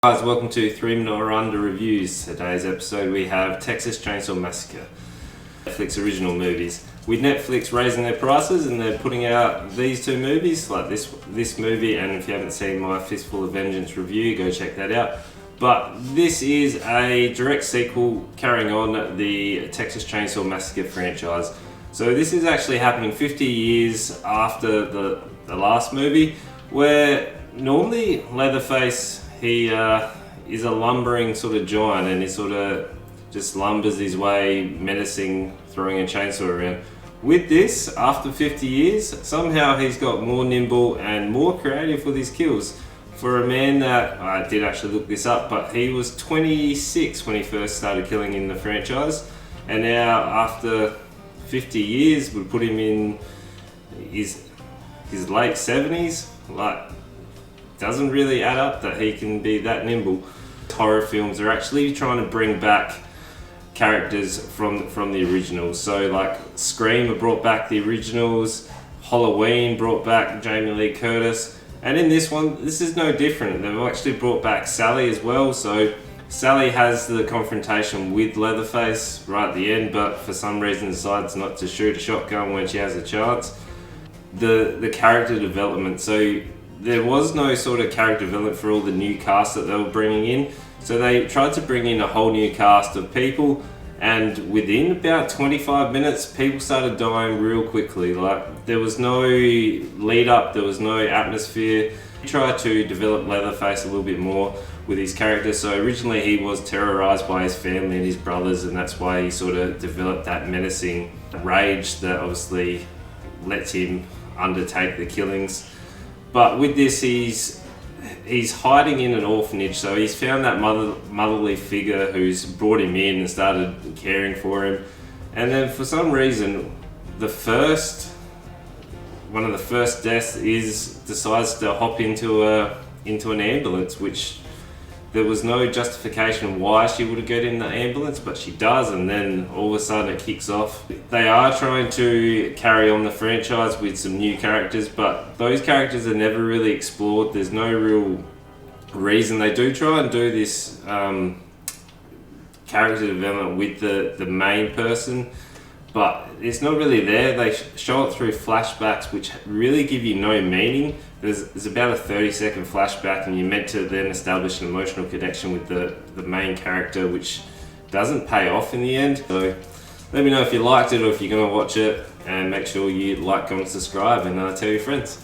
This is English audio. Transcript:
Guys, welcome to 3 Minute or Under Reviews. Today's episode we have Texas Chainsaw Massacre, Netflix original movies. With Netflix raising their prices and they're putting out these two movies, like this movie, and if you haven't seen my Fistful of Vengeance review, go check that out. But this is a direct sequel carrying on the Texas Chainsaw Massacre franchise. So this is actually happening 50 years after the last movie, where normally Leatherface, he is a lumbering sort of giant, and he sort of just lumbers his way, menacing, throwing a chainsaw around. With this, after 50 years, somehow he's got more nimble and more creative with his kills. For a man that, I did actually look this up, but he was 26 when he first started killing in the franchise, and now after 50 years, we put him in his late 70s. Like, doesn't really add up that he can be that nimble. Horror films are actually trying to bring back characters from the originals. So like Scream brought back the originals, Halloween brought back Jamie Lee Curtis, and in this one, this is no different. They've actually brought back Sally as well. So Sally has the confrontation with Leatherface right at the end, but for some reason decides not to shoot a shotgun when she has a chance. The character development, so there was no sort of character development for all the new cast that they were bringing in. So they tried to bring in a whole new cast of people, and within about 25 minutes, people started dying real quickly. Like, there was no lead up, there was no atmosphere. He tried to develop Leatherface a little bit more with his character. So originally he was terrorized by his family and his brothers, and that's why he sort of developed that menacing rage that obviously lets him undertake the killings. But with this, he's hiding in an orphanage, so he's found that motherly figure who's brought him in and started caring for him. And then for some reason, one of the first deaths decides to hop into an ambulance, which there was no justification why she would have got in the ambulance, but she does, and then all of a sudden it kicks off. They are trying to carry on the franchise with some new characters, but those characters are never really explored. There's no real reason. They do try and do this character development with the main person, but it's not really there. They show it through flashbacks, which really give you no meaning. There's about a 30-second flashback, and you're meant to then establish an emotional connection with the main character, which doesn't pay off in the end. So let me know if you liked it or if you're going to watch it, and make sure you like, comment, subscribe, and tell your friends.